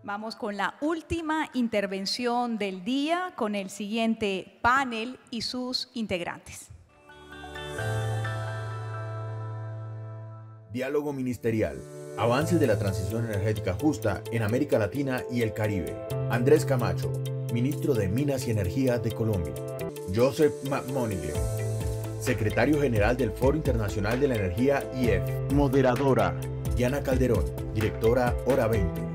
Vamos con la última intervención del día con el siguiente panel y sus integrantes. Diálogo ministerial. Avances de la transición energética justa en América Latina y el Caribe. Andrés Camacho, ministro de Minas y Energía de Colombia. Joseph McMoneagle, secretario general del Foro Internacional de la Energía IEF. Moderadora, Diana Calderón, directora Hora 20.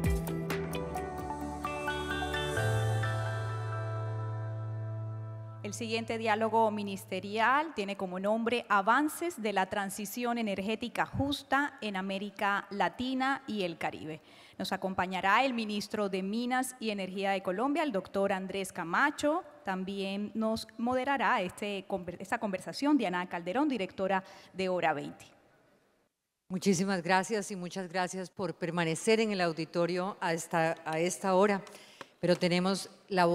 El siguiente diálogo ministerial tiene como nombre Avances de la transición energética justa en América Latina y el Caribe. Nos acompañará el ministro de Minas y Energía de Colombia, el doctor Andrés Camacho. También nos moderará esta conversación Diana Calderón, directora de Hora 20. Muchísimas gracias y muchas gracias por permanecer en el auditorio a esta hora. Pero tenemos las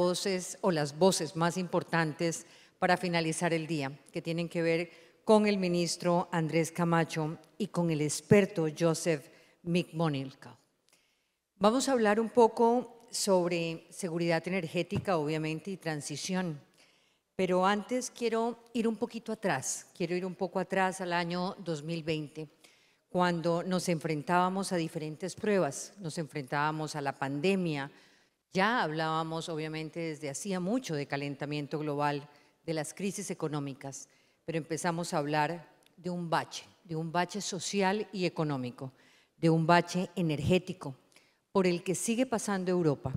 voces más importantes para finalizar el día, que tienen que ver con el ministro Andrés Camacho y con el experto Joseph McMoneagle. Vamos a hablar un poco sobre seguridad energética, obviamente, y transición. Pero antes quiero ir un poquito atrás, al año 2020, cuando nos enfrentábamos a diferentes pruebas, nos enfrentábamos a la pandemia. Ya hablábamos, obviamente, desde hacía mucho de calentamiento global, de las crisis económicas, pero empezamos a hablar de un bache social y económico, de un bache energético, por el que sigue pasando Europa,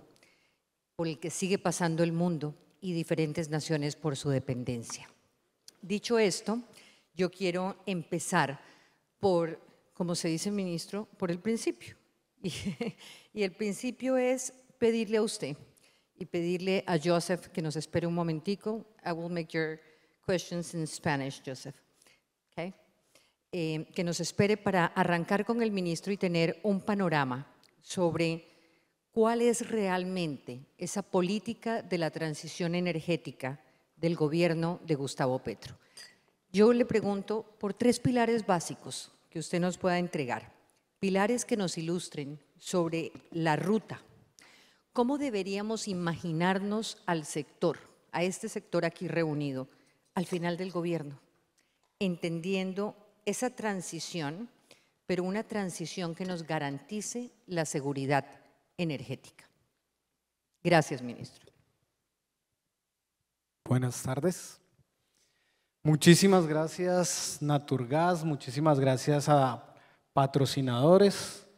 por el que sigue pasando el mundo y diferentes naciones por su dependencia. Dicho esto, yo quiero empezar por, como se dice, ministro, por el principio. Y el principio es pedirle a usted y pedirle a Joseph que nos espere un momentico. I will make your questions in Spanish, Joseph. Okay? Que nos espere para arrancar con el ministro y tener un panorama sobre cuál es realmente esa política de la transición energética del gobierno de Gustavo Petro. Yo le pregunto por 3 pilares básicos que usted nos pueda entregar, pilares que nos ilustren sobre la ruta. ¿Cómo deberíamos imaginarnos al sector, a este sector aquí reunido, al final del gobierno? Entendiendo esa transición, pero una transición que nos garantice la seguridad energética. Gracias, ministro. Buenas tardes. Muchísimas gracias, Naturgas, muchísimas gracias a patrocinadores,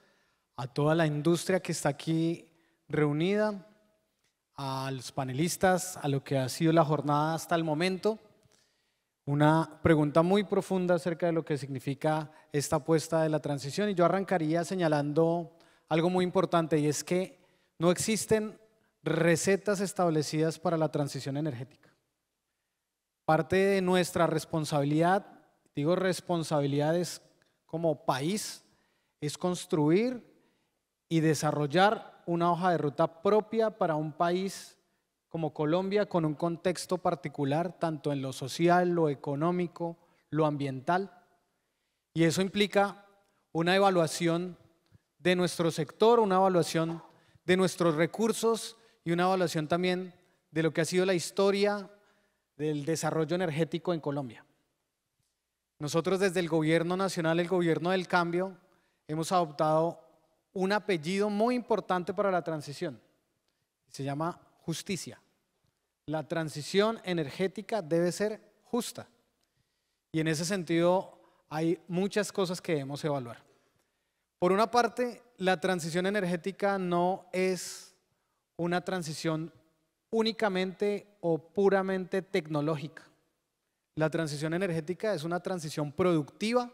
a toda la industria que está aquí reunida, a los panelistas, a lo que ha sido la jornada hasta el momento. Una pregunta muy profunda acerca de lo que significa esta apuesta de la transición, y yo arrancaría señalando algo muy importante, y es que no existen recetas establecidas para la transición energética. Parte de nuestra responsabilidad, digo responsabilidades como país, es construir y desarrollar una hoja de ruta propia para un país como Colombia, con un contexto particular, tanto en lo social, lo económico, lo ambiental. Y eso implica una evaluación de nuestro sector, una evaluación de nuestros recursos y una evaluación también de lo que ha sido la historia del desarrollo energético en Colombia. Nosotros desde el Gobierno Nacional, el Gobierno del Cambio, hemos adoptado un apellido muy importante para la transición. Se llama justicia. La transición energética debe ser justa. Y en ese sentido hay muchas cosas que debemos evaluar. Por una parte, la transición energética no es una transición únicamente o puramente tecnológica. La transición energética es una transición productiva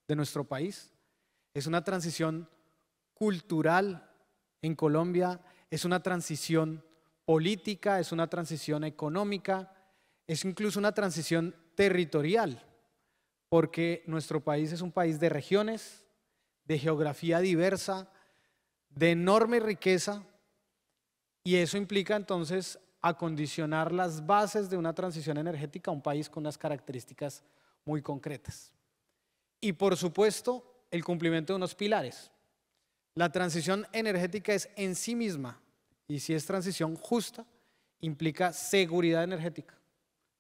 de nuestro país, es una transición cultural en Colombia, es una transición política, es una transición económica, es incluso una transición territorial, porque nuestro país es un país de regiones, de geografía diversa, de enorme riqueza, y eso implica entonces acondicionar las bases de una transición energética a un país con unas características muy concretas. Y por supuesto, el cumplimiento de unos pilares. La transición energética es en sí misma, y si es transición justa, implica seguridad energética.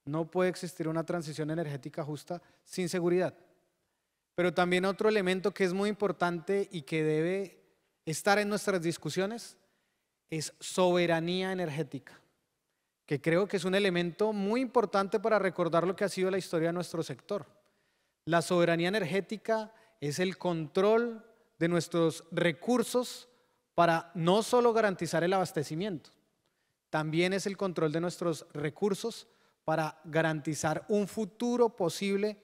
No puede existir una transición energética justa sin seguridad. Pero también otro elemento que es muy importante y que debe estar en nuestras discusiones es soberanía energética, que creo que es un elemento muy importante para recordar lo que ha sido la historia de nuestro sector. La soberanía energética es el control de nuestros recursos para no solo garantizar el abastecimiento, también es el control de nuestros recursos para garantizar un futuro posible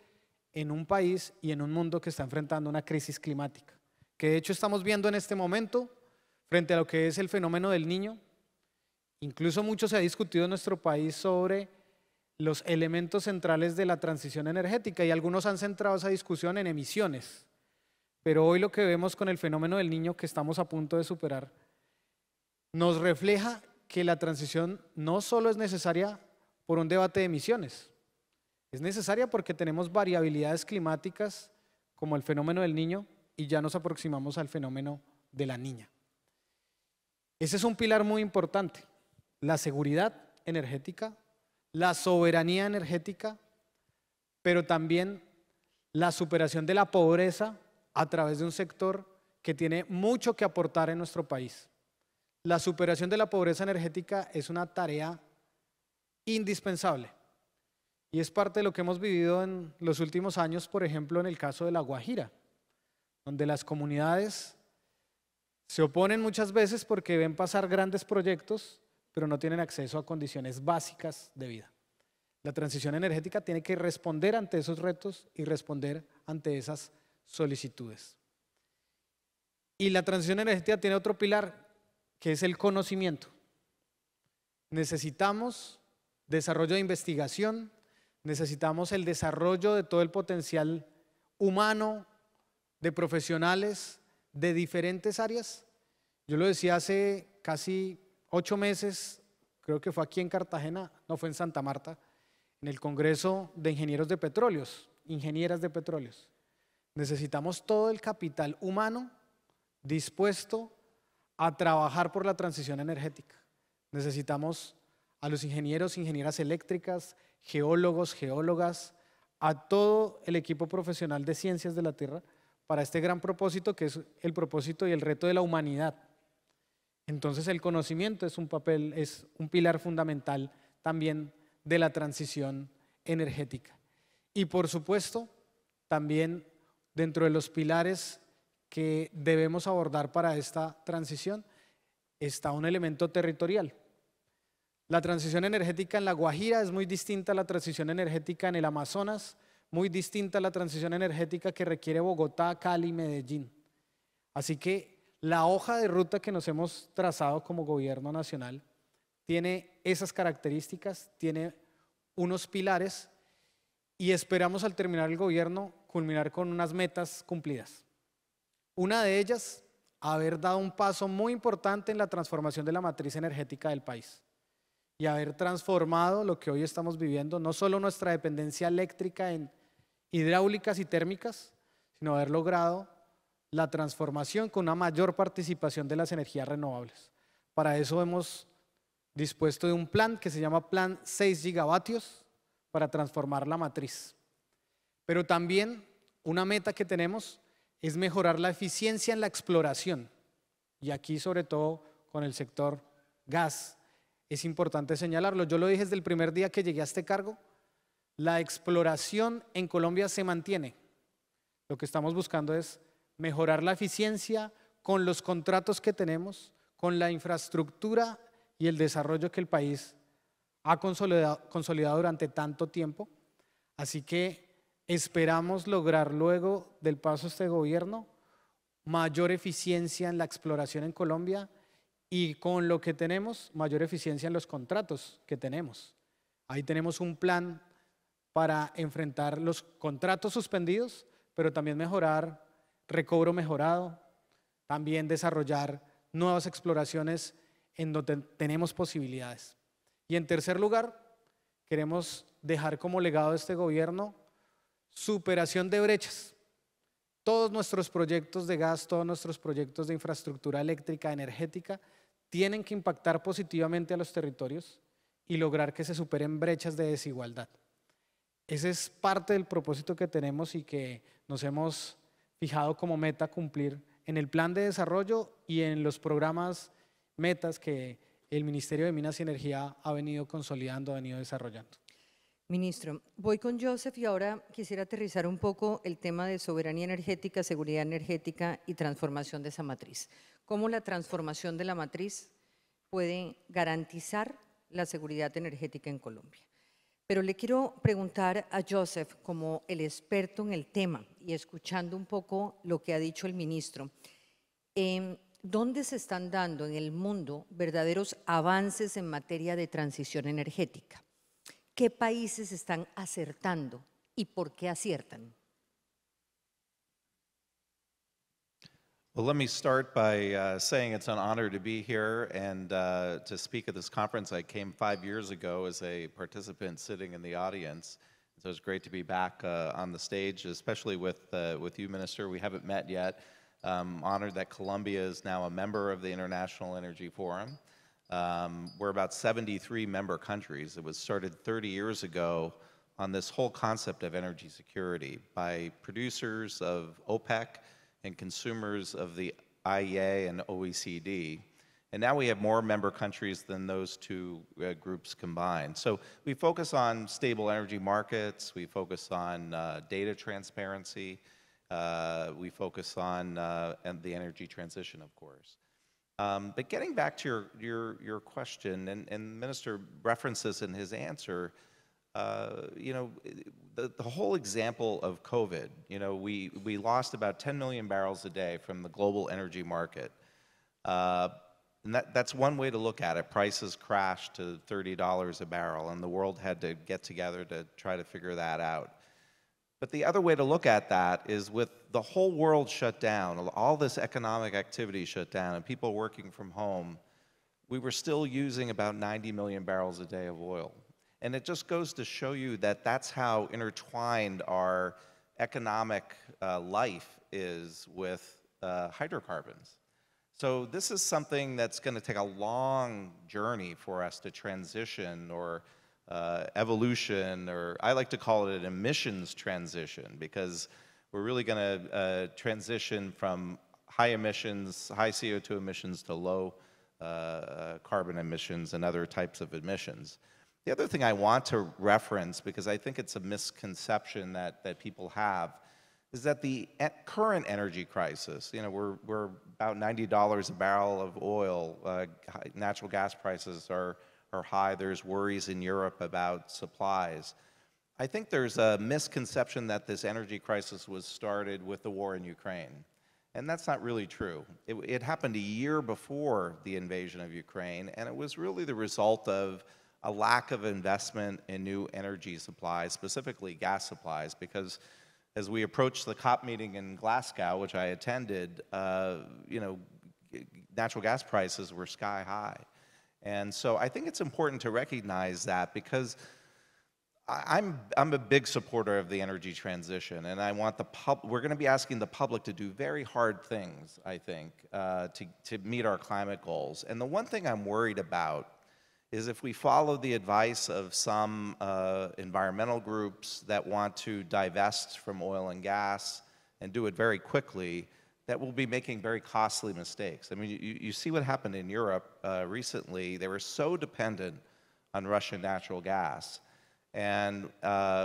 en un país y en un mundo que está enfrentando una crisis climática, que de hecho estamos viendo en este momento frente a lo que es el fenómeno del Niño. Incluso mucho se ha discutido en nuestro país sobre los elementos centrales de la transición energética y algunos han centrado esa discusión en emisiones. Pero hoy lo que vemos con el fenómeno del Niño que estamos a punto de superar nos refleja que la transición no solo es necesaria por un debate de emisiones, es necesaria porque tenemos variabilidades climáticas como el fenómeno del Niño y ya nos aproximamos al fenómeno de la Niña. Ese es un pilar muy importante, la seguridad energética, la soberanía energética, pero también la superación de la pobreza a través de un sector que tiene mucho que aportar en nuestro país. La superación de la pobreza energética es una tarea indispensable y es parte de lo que hemos vivido en los últimos años, por ejemplo, en el caso de La Guajira, donde las comunidades se oponen muchas veces porque ven pasar grandes proyectos, pero no tienen acceso a condiciones básicas de vida. La transición energética tiene que responder ante esos retos y responder ante esas solicitudes. Y la transición energética tiene otro pilar, que es el conocimiento. Necesitamos desarrollo de investigación, necesitamos el desarrollo de todo el potencial humano, de profesionales de diferentes áreas. Yo lo decía hace casi 8 meses, creo que fue aquí en Cartagena, no fue en Santa Marta, en el Congreso de Ingenieros de Petróleos, Ingenieras de Petróleos. Necesitamos todo el capital humano dispuesto a trabajar por la transición energética. Necesitamos a los ingenieros, ingenieras eléctricas, geólogos, geólogas, a todo el equipo profesional de ciencias de la Tierra para este gran propósito que es el propósito y el reto de la humanidad. Entonces el conocimiento es un pilar fundamental también de la transición energética. Y por supuesto, también dentro de los pilares que debemos abordar para esta transición está un elemento territorial. La transición energética en La Guajira es muy distinta a la transición energética en el Amazonas, muy distinta a la transición energética que requiere Bogotá, Cali, Medellín. Así que la hoja de ruta que nos hemos trazado como gobierno nacional tiene esas características, tiene unos pilares y esperamos al terminar el gobierno culminar con unas metas cumplidas. Una de ellas, haber dado un paso muy importante en la transformación de la matriz energética del país y haber transformado lo que hoy estamos viviendo, no solo nuestra dependencia eléctrica en hidráulicas y térmicas, sino haber logrado la transformación con una mayor participación de las energías renovables. Para eso hemos dispuesto de un plan que se llama Plan 6 gigavatios para transformar la matriz. Pero también una meta que tenemos es mejorar la eficiencia en la exploración. Y aquí sobre todo con el sector gas es importante señalarlo. Yo lo dije desde el primer día que llegué a este cargo, la exploración en Colombia se mantiene. Lo que estamos buscando es mejorar la eficiencia con los contratos que tenemos, con la infraestructura y el desarrollo que el país ha consolidado durante tanto tiempo. Así que esperamos lograr luego del paso de este gobierno mayor eficiencia en la exploración en Colombia y con lo que tenemos, mayor eficiencia en los contratos que tenemos. Ahí tenemos un plan para enfrentar los contratos suspendidos, pero también mejorar recobro mejorado, también desarrollar nuevas exploraciones en donde tenemos posibilidades. Y en tercer lugar, queremos dejar como legado de este gobierno superación de brechas. todos nuestros proyectos de gas, todos nuestros proyectos de infraestructura eléctrica, energética, tienen que impactar positivamente a los territorios y lograr que se superen brechas de desigualdad. Ese es parte del propósito que tenemos y que nos hemos fijado como meta cumplir en el plan de desarrollo y en los programas metas que el Ministerio de Minas y Energía ha venido consolidando, ha venido desarrollando. Ministro, voy con Joseph y ahora quisiera aterrizar un poco el tema de soberanía energética, seguridad energética y transformación de esa matriz. ¿Cómo la transformación de la matriz puede garantizar la seguridad energética en Colombia? Pero le quiero preguntar a Joseph, como el experto en el tema y escuchando un poco lo que ha dicho el ministro, ¿dónde se están dando en el mundo verdaderos avances en materia de transición energética? ¿Qué países están acertando y por qué aciertan? Well, let me start by saying it's an honor to be here and to speak at this conference. I came 5 years ago as a participant sitting in the audience. So it's great to be back on the stage, especially with you, Minister. We haven't met yet. Honored that Colombia is now a member of the International Energy Forum. We're about 73 member countries. It was started 30 years ago on this whole concept of energy security by producers of OPEC and consumers of the IEA and OECD. And now we have more member countries than those two groups combined. So we focus on stable energy markets, we focus on data transparency, we focus on and the energy transition, of course. But getting back to your question, and the Minister references in his answer, you know, the whole example of COVID, you know, we lost about 10 million barrels a day from the global energy market. And that's one way to look at it. Prices crashed to $30 a barrel, and the world had to get together to try to figure that out. But the other way to look at that is with the whole world shut down, all this economic activity shut down, and people working from home, we were still using about 90 million barrels a day of oil. And it just goes to show you that that's how intertwined our economic life is with hydrocarbons. So this is something that's going to take a long journey for us to transition or evolution, or I like to call it an emissions transition, because we're really going to transition from high emissions, high CO2 emissions to low carbon emissions and other types of emissions. The other thing I want to reference, because I think it's a misconception that people have, is that the current energy crisis, you know, we're about $90 a barrel of oil, natural gas prices are high, there's worries in Europe about supplies. I think there's a misconception that this energy crisis was started with the war in Ukraine, and that's not really true. It happened a year before the invasion of Ukraine, and it was really the result of a lack of investment in new energy supplies, specifically gas supplies, because as we approached the COP meeting in Glasgow, which I attended, you know, natural gas prices were sky high. And so I think it's important to recognize that, because I'm a big supporter of the energy transition, and I want we're going to be asking the public to do very hard things, I think, to meet our climate goals. And the one thing I'm worried about is if we follow the advice of some environmental groups that want to divest from oil and gas and do it very quickly, that we'll be making very costly mistakes. I mean, you see what happened in Europe recently. They were so dependent on Russian natural gas. And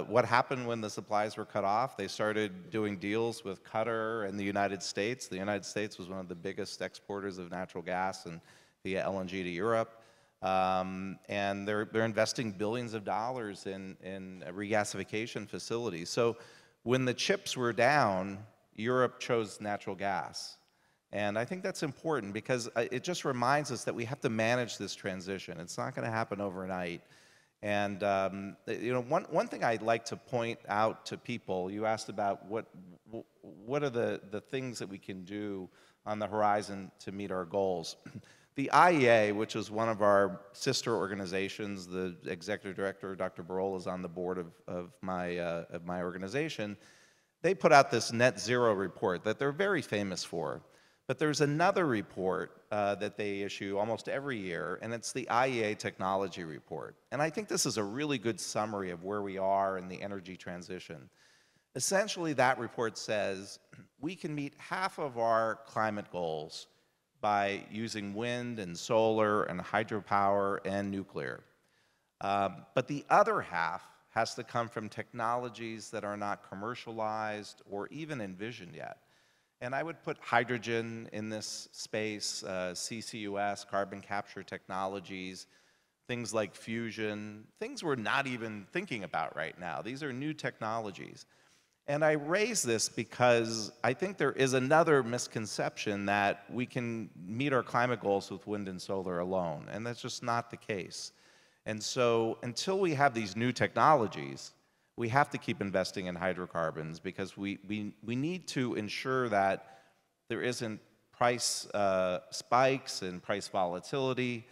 what happened when the supplies were cut off? They started doing deals with Qatar and the United States. The United States was one of the biggest exporters of natural gas and via LNG to Europe. And they're investing billions of dollars in regasification facilities. So when the chips were down, Europe chose natural gas. And I think that's important, because it just reminds us that we have to manage this transition. It's not going to happen overnight. And you know, one thing I'd like to point out to people, you asked about what are the things that we can do on the horizon to meet our goals. The IEA, which is one of our sister organizations, the executive director, Dr. Barola, is on the board of my organization. they put out this net zero report that they're very famous for. But there's another report that they issue almost every year, and it's the IEA Technology Report. And I think this is a really good summary of where we are in the energy transition. Essentially, that report says we can meet half of our climate goals by using wind and solar and hydropower and nuclear. But the other half has to come from technologies that are not commercialized or even envisioned yet. And I would put hydrogen in this space, CCUS, carbon capture technologies, things like fusion, things we're not even thinking about right now. These are new technologies. And I raise this because I think there is another misconception that we can meet our climate goals with wind and solar alone, and that's just not the case. And so until we have these new technologies, we have to keep investing in hydrocarbons because we need to ensure that there isn't price spikes and price volatility.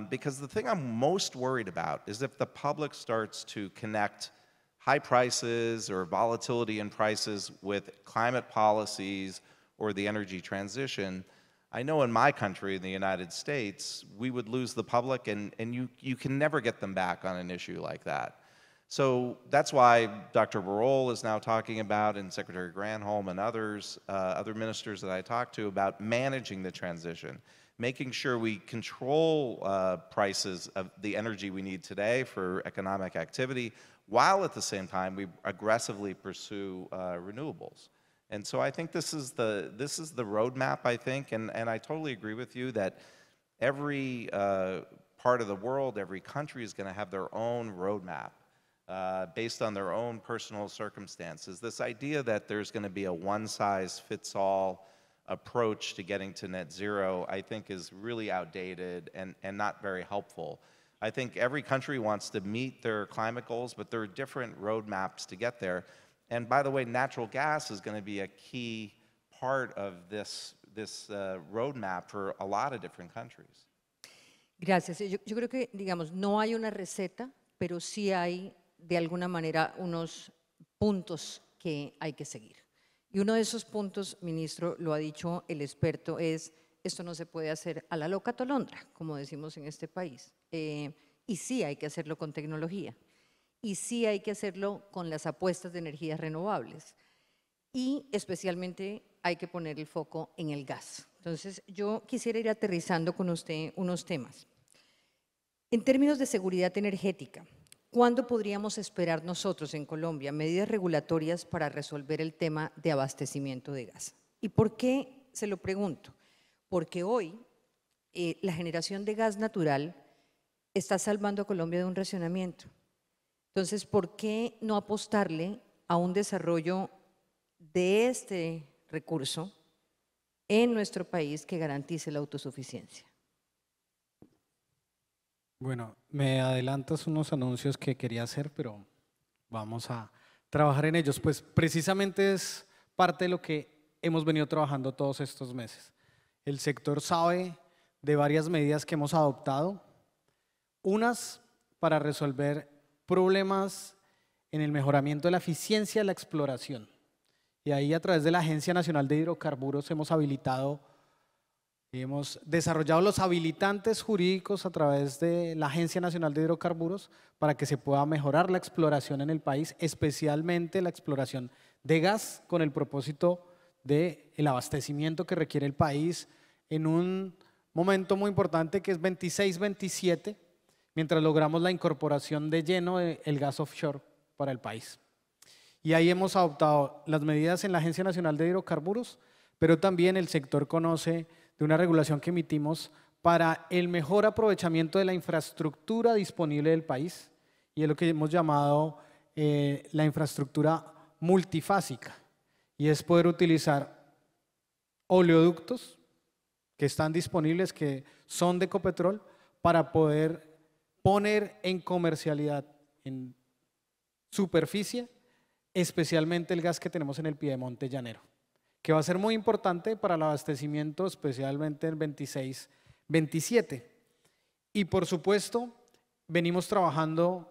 Because the thing I'm most worried about is if the public starts to connect high prices or volatility in prices with climate policies or the energy transition. I know in my country, in the United States, we would lose the public and you can never get them back on an issue like that. So that's why Dr. Birol is now talking about, and Secretary Granholm and others, other ministers that I talk to, about managing the transition, making sure we control prices of the energy we need today for economic activity, while at the same time we aggressively pursue renewables. And so I think this is the roadmap, I think, and I totally agree with you that every part of the world, every country is going to have their own roadmap based on their own personal circumstances. This idea that there's going to be a one-size-fits-all approach to getting to net zero, I think is really outdated and not very helpful. I think every country wants to meet their climate goals, but there are different roadmaps to get there. And by the way, natural gas is going to be a key part of this roadmap for a lot of different countries. Gracias. Yo creo que, digamos, no hay una receta, pero sí hay, de alguna manera, unos puntos que hay que seguir. Y uno de esos puntos, ministro, lo ha dicho el experto, es esto no se puede hacer a la loca tolondra, como decimos en este país. Y sí hay que hacerlo con tecnología. Y sí hay que hacerlo con las apuestas de energías renovables. Y especialmente hay que poner el foco en el gas. Entonces, yo quisiera ir aterrizando con usted unos temas. En términos de seguridad energética, ¿cuándo podríamos esperar nosotros en Colombia medidas regulatorias para resolver el tema de abastecimiento de gas? ¿Y por qué se lo pregunto? Porque hoy la generación de gas natural está salvando a Colombia de un racionamiento. Entonces, ¿por qué no apostarle a un desarrollo de este recurso en nuestro país que garantice la autosuficiencia? Bueno, me adelantas unos anuncios que quería hacer, pero vamos a trabajar en ellos. Pues precisamente es parte de lo que hemos venido trabajando todos estos meses. El sector sabe de varias medidas que hemos adoptado, unas para resolver problemas en el mejoramiento de la eficiencia de la exploración. Y ahí a través de la Agencia Nacional de Hidrocarburos hemos desarrollado los habilitantes jurídicos a través de la Agencia Nacional de Hidrocarburos para que se pueda mejorar la exploración en el país, especialmente la exploración de gas con el propósito del abastecimiento que requiere el país en un momento muy importante que es 26-27, mientras logramos la incorporación de lleno del gas offshore para el país. Y ahí hemos adoptado las medidas en la Agencia Nacional de Hidrocarburos, pero también el sector conoce de una regulación que emitimos para el mejor aprovechamiento de la infraestructura disponible del país, y es lo que hemos llamado la infraestructura multifásica, y es poder utilizar oleoductos que están disponibles, que son de Ecopetrol, para poder poner en comercialidad, en superficie, especialmente el gas que tenemos en el Piedemonte Llanero, que va a ser muy importante para el abastecimiento, especialmente en 26-27. Y por supuesto, venimos trabajando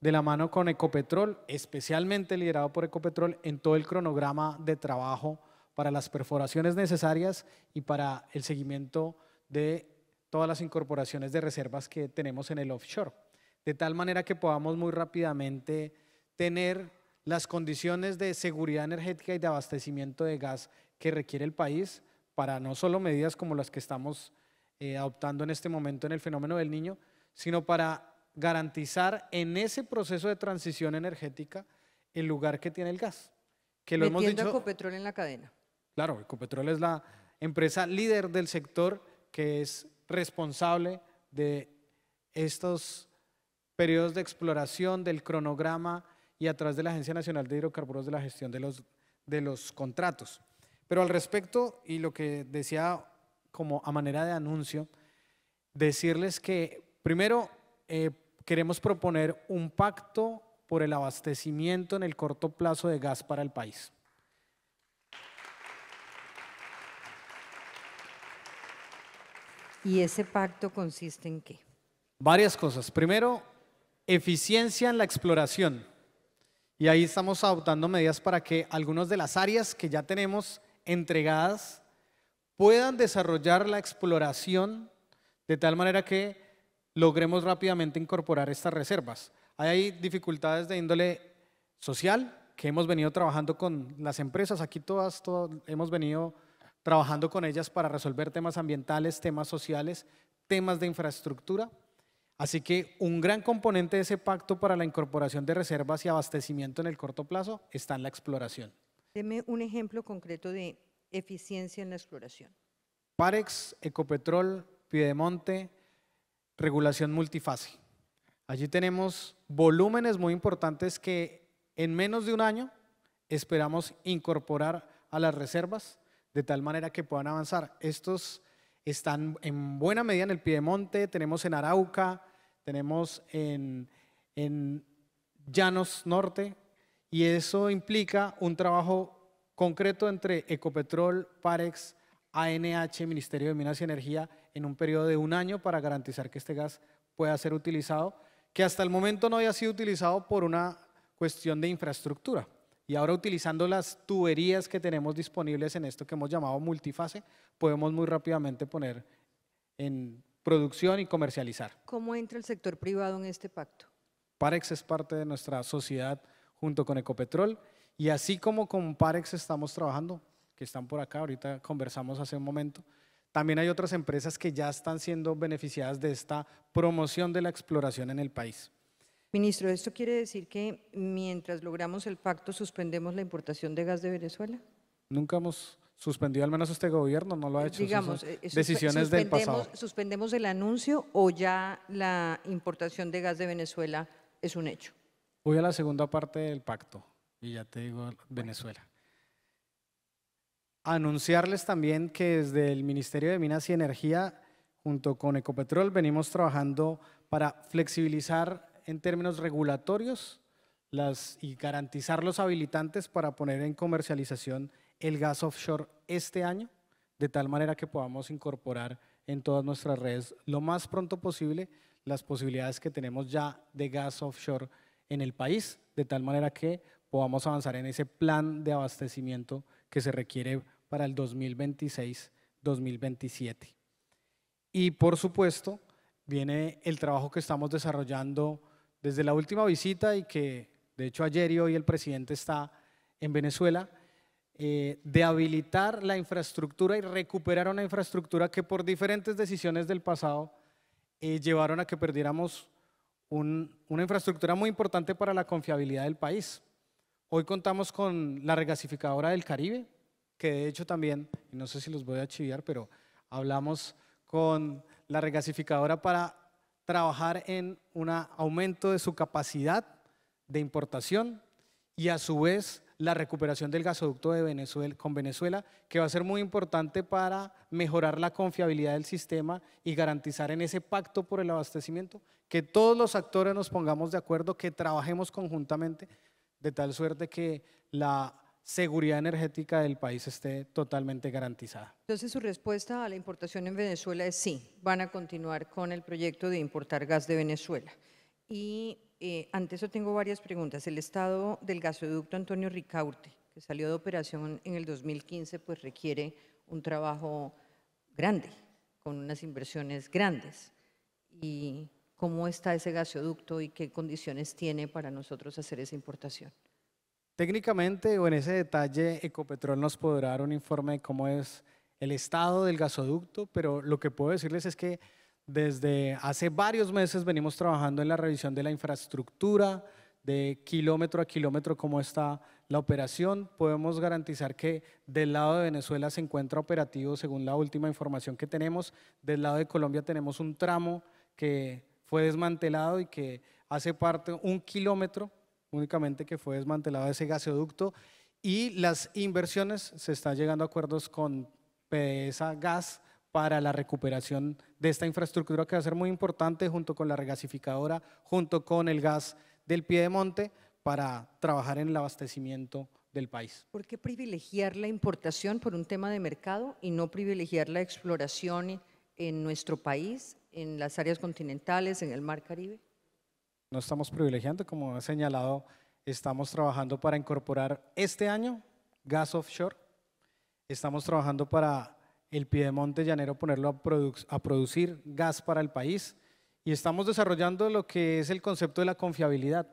de la mano con Ecopetrol, especialmente liderado por Ecopetrol, en todo el cronograma de trabajo para las perforaciones necesarias y para el seguimiento de todas las incorporaciones de reservas que tenemos en el offshore, de tal manera que podamos muy rápidamente tener las condiciones de seguridad energética y de abastecimiento de gas que requiere el país para no solo medidas como las que estamos adoptando en este momento en el fenómeno del Niño, sino para garantizar en ese proceso de transición energética el lugar que tiene el gas. Que lo hemos Metiendo dicho, a Ecopetrol en la cadena. claro, Ecopetrol es la empresa líder del sector que es responsable de estos periodos de exploración, del cronograma y a través de la Agencia Nacional de Hidrocarburos de la gestión de los contratos. Pero al respecto, y lo que decía como a manera de anuncio, decirles que primero queremos proponer un pacto por el abastecimiento en el corto plazo de gas para el país. ¿Y ese pacto consiste en qué? Varias cosas. Primero, eficiencia en la exploración. Y ahí estamos adoptando medidas para que algunas de las áreas que ya tenemos entregadas puedan desarrollar la exploración de tal manera que logremos rápidamente incorporar estas reservas. Hay dificultades de índole social que hemos venido trabajando con las empresas, aquí todas hemos venido trabajando con ellas para resolver temas ambientales, temas sociales, temas de infraestructura. Así que un gran componente de ese pacto para la incorporación de reservas y abastecimiento en el corto plazo está en la exploración. Deme un ejemplo concreto de eficiencia en la exploración. Parex, Ecopetrol, Piedemonte, regulación multifase. Allí tenemos volúmenes muy importantes que en menos de un año esperamos incorporar a las reservas de tal manera que puedan avanzar. Estos están en buena medida en el Piedemonte, tenemos en Arauca, tenemos en Llanos Norte, y eso implica un trabajo concreto entre Ecopetrol, Parex, ANH, Ministerio de Minas y Energía, en un periodo de un año para garantizar que este gas pueda ser utilizado, que hasta el momento no había sido utilizado por una cuestión de infraestructura. Y ahora utilizando las tuberías que tenemos disponibles en esto que hemos llamado multifase, podemos muy rápidamente poner en producción y comercializar. ¿Cómo entra el sector privado en este pacto? Parex es parte de nuestra sociedad junto con Ecopetrol, y así como con Parex estamos trabajando, que están por acá, ahorita conversamos hace un momento, también hay otras empresas que ya están siendo beneficiadas de esta promoción de la exploración en el país. Ministro, ¿esto quiere decir que mientras logramos el pacto suspendemos la importación de gas de Venezuela? Nunca hemos suspendido, al menos este gobierno no lo ha hecho. Digamos, decisiones del pasado. ¿Suspendemos el anuncio o ya la importación de gas de Venezuela es un hecho? Voy a la segunda parte del pacto y ya te digo Venezuela. Anunciarles también que desde el Ministerio de Minas y Energía, junto con Ecopetrol, venimos trabajando para flexibilizar en términos regulatorios y garantizar los habilitantes para poner en comercialización el gas offshore este año, de tal manera que podamos incorporar en todas nuestras redes lo más pronto posible las posibilidades que tenemos ya de gas offshore en el país, de tal manera que podamos avanzar en ese plan de abastecimiento que se requiere para el 2026-2027. Y por supuesto, viene el trabajo que estamos desarrollando desde la última visita, y que de hecho ayer y hoy el presidente está en Venezuela, de habilitar la infraestructura y recuperar una infraestructura que por diferentes decisiones del pasado llevaron a que perdiéramos una infraestructura muy importante para la confiabilidad del país. Hoy contamos con la regasificadora del Caribe, que de hecho también, y no sé si los voy a chiviar, pero hablamos con la regasificadora para trabajar en un aumento de su capacidad de importación y a su vez la recuperación del gasoducto de Venezuela, con Venezuela, que va a ser muy importante para mejorar la confiabilidad del sistema y garantizar en ese pacto por el abastecimiento que todos los actores nos pongamos de acuerdo, que trabajemos conjuntamente de tal suerte que la seguridad energética del país esté totalmente garantizada. Entonces, su respuesta a la importación en Venezuela es sí, van a continuar con el proyecto de importar gas de Venezuela. Y Ante eso tengo varias preguntas. El estado del gasoducto Antonio Ricaurte, que salió de operación en el 2015, pues requiere un trabajo grande, con unas inversiones grandes. ¿Y cómo está ese gasoducto y qué condiciones tiene para nosotros hacer esa importación? Técnicamente o en ese detalle, Ecopetrol nos podrá dar un informe de cómo es el estado del gasoducto, pero lo que puedo decirles es que desde hace varios meses venimos trabajando en la revisión de la infraestructura, de kilómetro a kilómetro cómo está la operación. Podemos garantizar que del lado de Venezuela se encuentra operativo según la última información que tenemos. Del lado de Colombia tenemos un tramo que fue desmantelado y que hace parte, 1 kilómetro únicamente que fue desmantelado ese gasoducto, y las inversiones, se está llegando a acuerdos con PDVSA Gas para la recuperación de esta infraestructura que va a ser muy importante junto con la regasificadora, junto con el gas del Piedemonte para trabajar en el abastecimiento del país. ¿Por qué privilegiar la importación por un tema de mercado y no privilegiar la exploración en nuestro país, en las áreas continentales, en el Mar Caribe? No estamos privilegiando, como he señalado, estamos trabajando para incorporar este año gas offshore, estamos trabajando para el Piedemonte Llanero ponerlo a producir gas para el país y estamos desarrollando lo que es el concepto de la confiabilidad.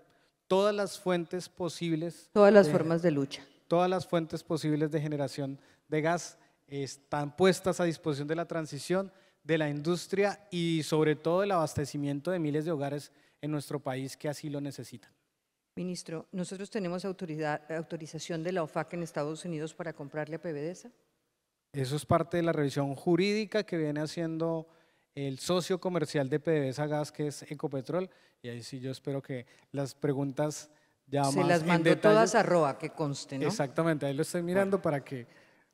Todas las fuentes posibles. Todas las formas de lucha. Todas las fuentes posibles de generación de gas están puestas a disposición de la transición, de la industria y sobre todo del abastecimiento de miles de hogares en nuestro país que así lo necesitan. Ministro, ¿nosotros tenemos autorización de la OFAC en Estados Unidos para comprarle a PDVSA? Eso es parte de la revisión jurídica que viene haciendo el socio comercial de PDVSA Gas, que es Ecopetrol, y ahí sí yo espero que las preguntas ya Se más las en mandó detalle. todas a ROA, que conste, ¿no? Exactamente, ahí lo estoy mirando para que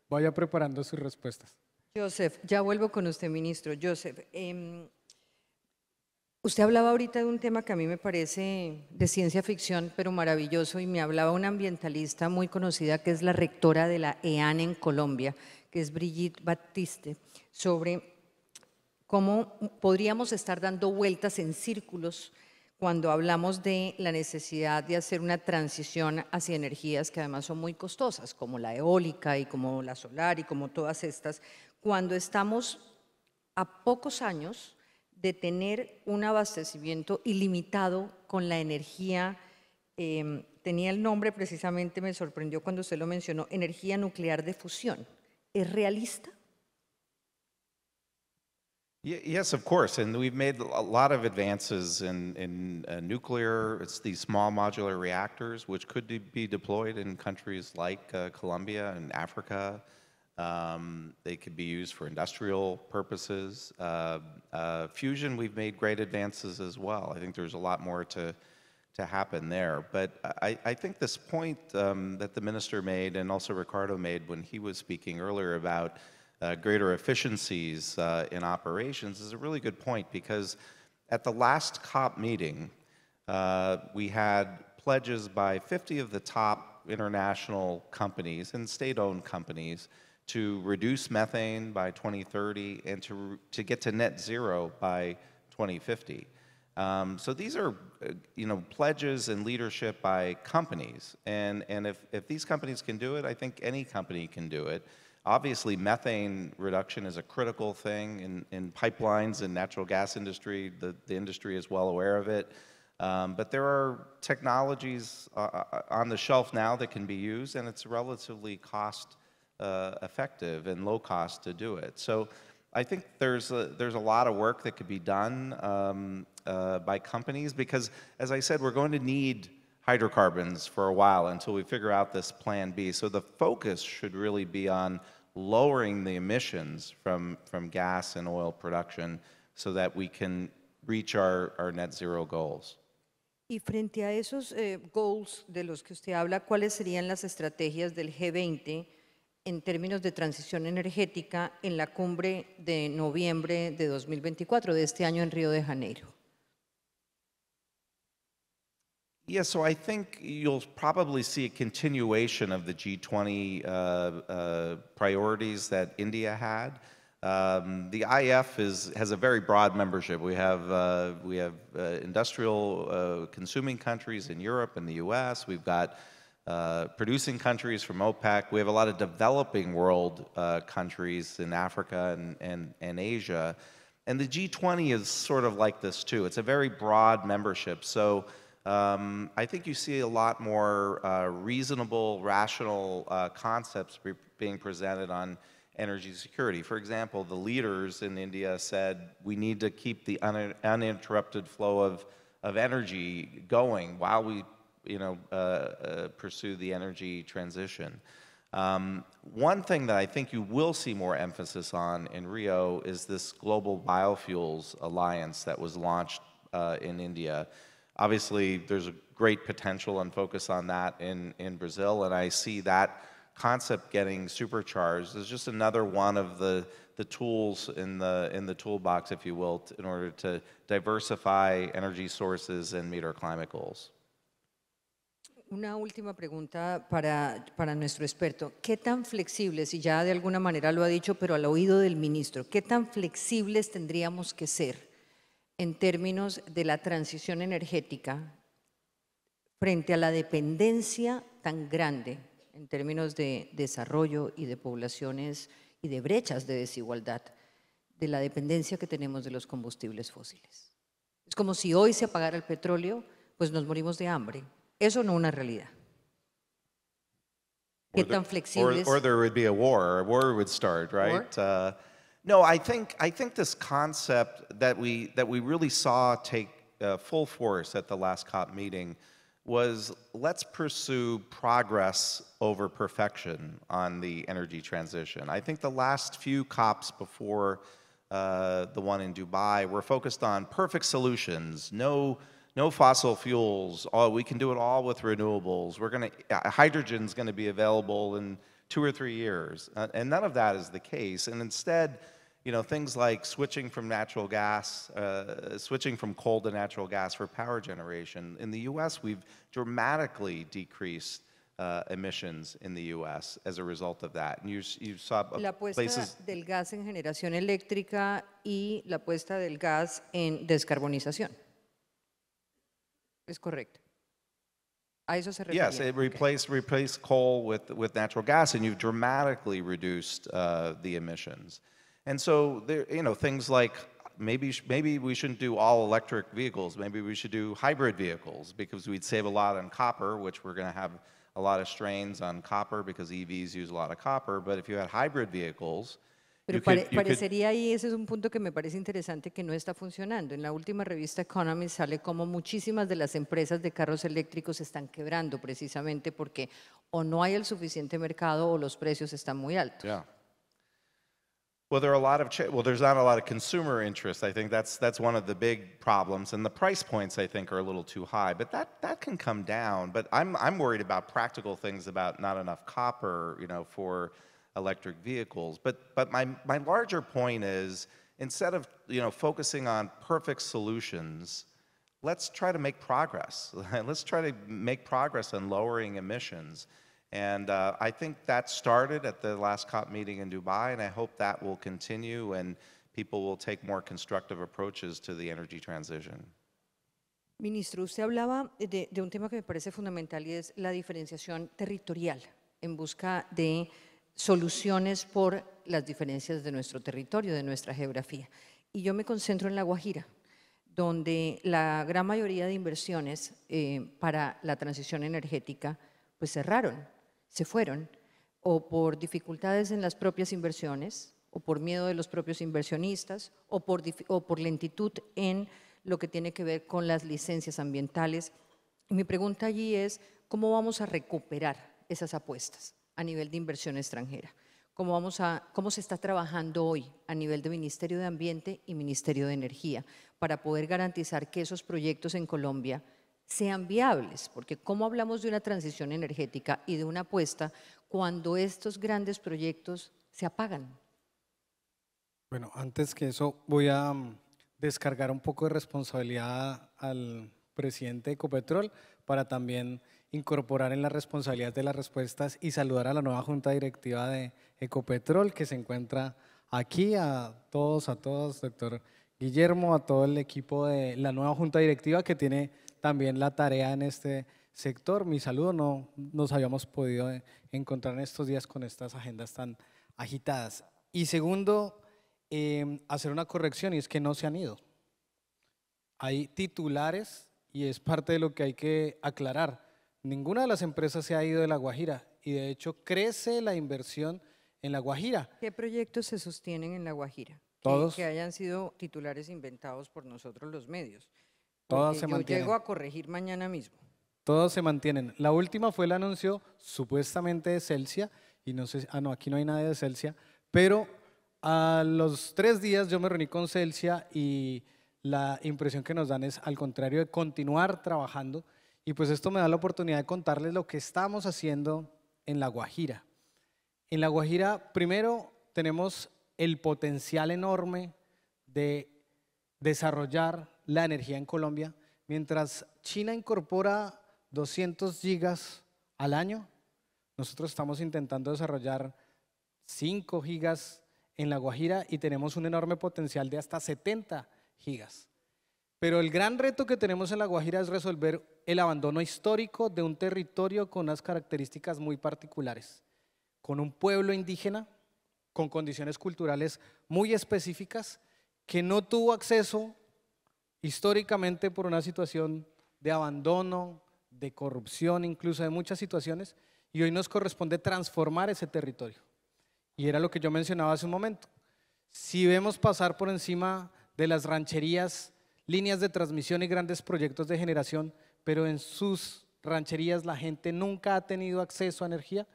vaya preparando sus respuestas. Joseph, ya vuelvo con usted, ministro. Joseph, usted hablaba ahorita de un tema que a mí me parece de ciencia ficción, pero maravilloso, y me hablaba una ambientalista muy conocida que es la rectora de la EAN en Colombia, que es Brigitte Baptiste, sobre cómo podríamos estar dando vueltas en círculos cuando hablamos de la necesidad de hacer una transición hacia energías que además son muy costosas, como la eólica y como la solar y como todas estas, cuando estamos a pocos años de tener un abastecimiento ilimitado con la energía, tenía el nombre precisamente, me sorprendió cuando usted lo mencionó, energía nuclear de fusión. ¿Es realista? Yes, of course, and we've made a lot of advances in nuclear. It's these small modular reactors, which could be deployed in countries like Colombia and Africa. They could be used for industrial purposes. Fusion, we've made great advances as well. I think there's a lot more to happen there. But I think this point that the minister made and also Ricardo made when he was speaking earlier about greater efficiencies in operations is a really good point, because at the last COP meeting, we had pledges by 50 of the top international companies and state-owned companies to reduce methane by 2030 and to get to net zero by 2050. So these are, pledges and leadership by companies, and if these companies can do it, I think any company can do it. Obviously, methane reduction is a critical thing in pipelines and natural gas industry. The industry is well aware of it. But there are technologies on the shelf now that can be used, and it's relatively cost effective and low cost to do it. So I think there's a lot of work that could be done by companies, because, as I said, we're going to need hydrocarbons for a while until we figure out this plan B. So the focus should really be on lowering the emissions from gas and oil production so that we can reach our net zero goals. Y frente a esos goals de los que usted habla, ¿cuáles serían las estrategias del G20 en términos de transición energética en la cumbre de noviembre de 2024, de este año en Río de Janeiro? Yeah, so I think you'll probably see a continuation of the G20 priorities that India had. The IF has a very broad membership. We have industrial consuming countries in Europe and the US. We've got producing countries from OPEC. We have a lot of developing world countries in Africa and Asia. And the G20 is sort of like this too. It's a very broad membership. So I think you see a lot more reasonable, rational concepts being presented on energy security. For example, the leaders in India said we need to keep the uninterrupted flow of energy going while we pursue the energy transition. One thing that I think you will see more emphasis on in Rio is this Global Biofuels Alliance that was launched in India. Obviously, there's a great potential and focus on that in Brazil, and I see that concept getting supercharged is just another one of the tools in the toolbox, if you will, in order to diversify energy sources and meet our climate goals. Una última pregunta para nuestro experto. ¿Qué tan flexibles, y ya de alguna manera lo ha dicho, pero al oído del ministro, qué tan flexibles tendríamos que ser en términos de la transición energética frente a la dependencia tan grande en términos de desarrollo y de poblaciones y de brechas de desigualdad, de la dependencia que tenemos de los combustibles fósiles? Es como si hoy se apagara el petróleo, pues nos morimos de hambre. Eso no es una realidad. ¿Qué tan flexibles? Or there would be a war would start, right? No, I think this concept that we really saw take full force at the last COP meeting was let's pursue progress over perfection on the energy transition. I think the last few COPs before the one in Dubai were focused on perfect solutions, no fossil fuels. We can do it all with renewables. Hydrogen's going to be available in 2 or 3 years, and none of that is the case. And instead, things like switching from natural gas, switching from coal to natural gas for power generation. In the U.S., we've dramatically decreased emissions in the U.S. as a result of that. And you saw la puesta places del gas en generación eléctrica y la puesta del gas en descarbonización. Es correcto. A eso se refería. Yes, it replaced coal with natural gas, and you've dramatically reduced the emissions. And so there, things like maybe we shouldn't do all electric vehicles. Maybe we should do hybrid vehicles because we'd save a lot on copper, which we're going to have a lot of strains on copper because EVs use a lot of copper. But if you had hybrid vehicles, Pero parecería ahí, ese es un punto que me parece interesante que no está funcionando. En la última revista Economist sale como muchísimas de las empresas de carros eléctricos están quebrando precisamente porque o no hay el suficiente mercado o los precios están muy altos. Yeah. Well, there's not a lot of consumer interest. I think that's one of the big problems, and the price points I think are a little too high. But that can come down. But I'm worried about practical things, about not enough copper, for electric vehicles. But my larger point is, instead of focusing on perfect solutions, let's try to make progress. Let's try to make progress on lowering emissions. And I think that started at the last COP meeting in Dubai, and I hope that will continue and people will take more constructive approaches to the energy transition. Ministro, usted hablaba de un tema que me parece fundamental y es la diferenciación territorial en busca de soluciones por las diferencias de nuestro territorio, de nuestra geografía. Y yo me concentro en La Guajira, donde la gran mayoría de inversiones para la transición energética pues cerraron, se fueron, o por dificultades en las propias inversiones, o por miedo de los propios inversionistas, o por lentitud en lo que tiene que ver con las licencias ambientales. Y mi pregunta allí es, ¿cómo vamos a recuperar esas apuestas a nivel de inversión extranjera? ¿Cómo se está trabajando hoy a nivel de Ministerio de Ambiente y Ministerio de Energía para poder garantizar que esos proyectos en Colombia sean viables? Porque ¿cómo hablamos de una transición energética y de una apuesta cuando estos grandes proyectos se apagan? Bueno, antes que eso voy a descargar un poco de responsabilidad al presidente de Ecopetrol para también incorporar en la responsabilidad de las respuestas y saludar a la nueva junta directiva de Ecopetrol que se encuentra aquí, a todos, doctor Guillermo, a todo el equipo de la nueva Junta Directiva que tiene también la tarea en este sector. Mi saludo, no nos habíamos podido encontrar en estos días con estas agendas tan agitadas. Y segundo, hacer una corrección, y es que no se han ido. Hay titulares y es parte de lo que hay que aclarar. Ninguna de las empresas se ha ido de La Guajira y de hecho crece la inversión en La Guajira. ¿Qué proyectos se sostienen en La Guajira? Todos. Que hayan sido titulares inventados por nosotros los medios. Todas Porque se yo mantienen. llego a corregir mañana mismo. Todos se mantienen. La última fue el anuncio supuestamente de Celsia, y no sé, no, aquí no hay nadie de Celsia, pero a los 3 días yo me reuní con Celsia y la impresión que nos dan es al contrario, de continuar trabajando, y pues esto me da la oportunidad de contarles lo que estamos haciendo en La Guajira. En La Guajira, primero, tenemos el potencial enorme de desarrollar la energía en Colombia. Mientras China incorpora 200 gigas al año, nosotros estamos intentando desarrollar 5 gigas en La Guajira y tenemos un enorme potencial de hasta 70 gigas. Pero el gran reto que tenemos en La Guajira es resolver el abandono histórico de un territorio con unas características muy particulares, con un pueblo indígena, con condiciones culturales muy específicas, que no tuvo acceso históricamente por una situación de abandono, de corrupción, incluso de muchas situaciones, y hoy nos corresponde transformar ese territorio. Y era lo que yo mencionaba hace un momento. Si vemos pasar por encima de las rancherías líneas de transmisión y grandes proyectos de generación, pero en sus rancherías la gente nunca ha tenido acceso a energía,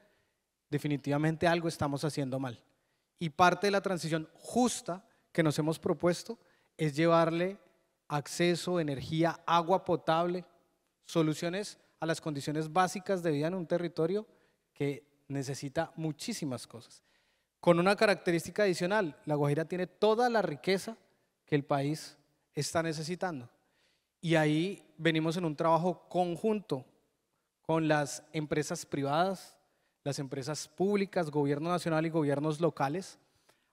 definitivamente algo estamos haciendo mal. Y parte de la transición justa que nos hemos propuesto es llevarle acceso, energía, agua potable, soluciones a las condiciones básicas de vida en un territorio que necesita muchísimas cosas. Con una característica adicional, La Guajira tiene toda la riqueza que el país está necesitando. Y ahí venimos en un trabajo conjunto con las empresas privadas, las empresas públicas, gobierno nacional y gobiernos locales.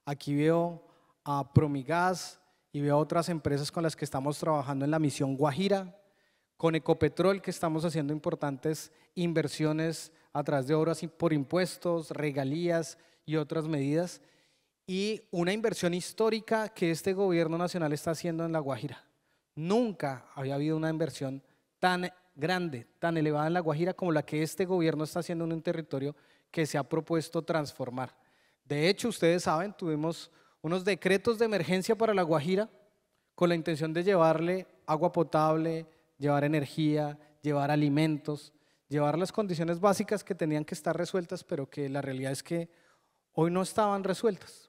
Aquí veo a Promigas y veo a otras empresas con las que estamos trabajando en la misión Guajira, con Ecopetrol, que estamos haciendo importantes inversiones a través de obras por impuestos, regalías y otras medidas, y una inversión histórica que este gobierno nacional está haciendo en La Guajira. Nunca había habido una inversión tan grande, tan elevada en La Guajira como la que este gobierno está haciendo en un territorio que se ha propuesto transformar. De hecho, ustedes saben, tuvimos unos decretos de emergencia para La Guajira con la intención de llevarle agua potable, llevar energía, llevar alimentos, llevar las condiciones básicas que tenían que estar resueltas, pero que la realidad es que hoy no estaban resueltas.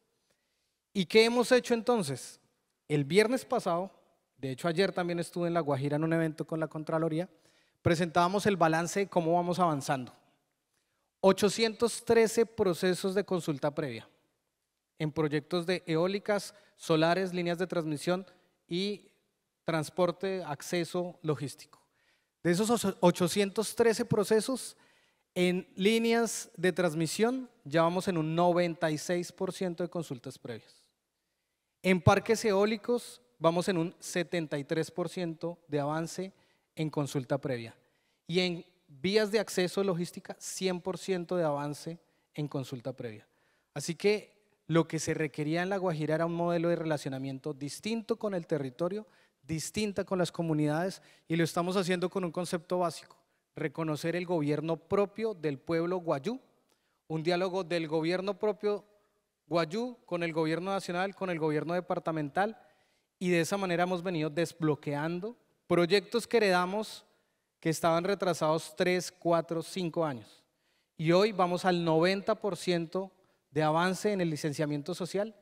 ¿Y qué hemos hecho entonces? El viernes pasado, de hecho ayer también estuve en La Guajira en un evento con la Contraloría, presentábamos el balance de cómo vamos avanzando. 813 procesos de consulta previa en proyectos de eólicas, solares, líneas de transmisión y transporte, acceso logístico. De esos 813 procesos, en líneas de transmisión ya vamos en un 96% de consultas previas. En parques eólicos vamos en un 73% de avance en consulta previa. Y en vías de acceso logística, 100% de avance en consulta previa. Así que lo que se requería en La Guajira era un modelo de relacionamiento distinto con el territorio, distinta con las comunidades, y lo estamos haciendo con un concepto básico: reconocer el gobierno propio del pueblo guayú, un diálogo del gobierno propio guayú con el gobierno nacional, con el gobierno departamental, y de esa manera hemos venido desbloqueando proyectos que heredamos que estaban retrasados 3, 4, 5 años. Y hoy vamos al 90% de avance en el licenciamiento social,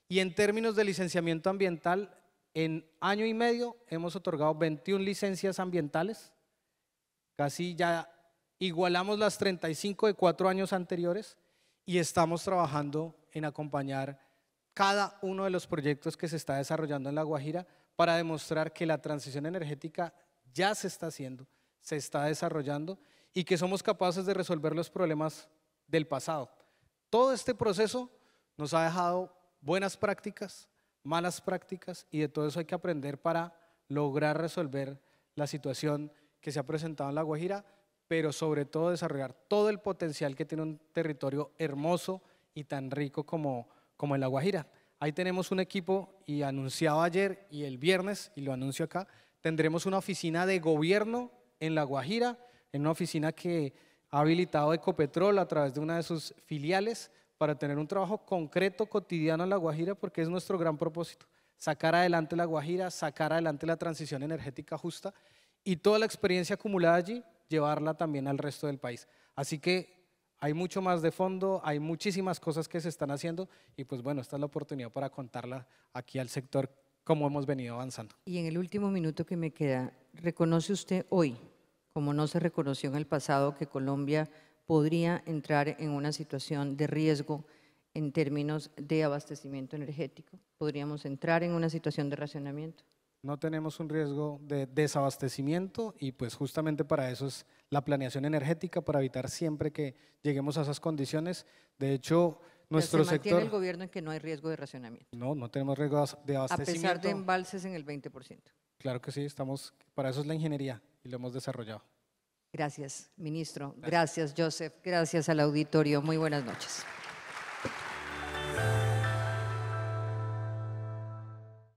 y en términos de licenciamiento ambiental, en año y medio hemos otorgado 21 licencias ambientales, casi ya igualamos las 35 de 4 años anteriores, y estamos trabajando en acompañar cada uno de los proyectos que se está desarrollando en La Guajira para demostrar que la transición energética ya se está haciendo, se está desarrollando, y que somos capaces de resolver los problemas del pasado. Todo este proceso nos ha dejado buenas prácticas, malas prácticas, y de todo eso hay que aprender para lograr resolver la situación que se ha presentado en La Guajira, pero sobre todo desarrollar todo el potencial que tiene un territorio hermoso y tan rico como en La Guajira. Ahí tenemos un equipo, y anunciado ayer y el viernes, y lo anuncio acá, tendremos una oficina de gobierno en La Guajira, en una oficina que ha habilitado Ecopetrol a través de una de sus filiales para tener un trabajo concreto, cotidiano en La Guajira, porque es nuestro gran propósito, sacar adelante La Guajira, sacar adelante la transición energética justa y toda la experiencia acumulada allí, llevarla también al resto del país. Así que hay mucho más de fondo, hay muchísimas cosas que se están haciendo y pues bueno, esta es la oportunidad para contarla aquí al sector cómo hemos venido avanzando. Y en el último minuto que me queda, ¿reconoce usted hoy, como no se reconoció en el pasado, que Colombia podría entrar en una situación de riesgo en términos de abastecimiento energético? ¿Podríamos entrar en una situación de racionamiento? No tenemos un riesgo de desabastecimiento y pues justamente para eso es la planeación energética, para evitar siempre que lleguemos a esas condiciones. De hecho, nuestro ¿Se mantiene sector… el gobierno en que no hay riesgo de racionamiento? No tenemos riesgo de A abastecimiento. pesar de embalses en el 20%. Claro que sí, para eso es la ingeniería y lo hemos desarrollado. Gracias, ministro. Gracias, Joseph. Gracias al auditorio. Muy buenas noches.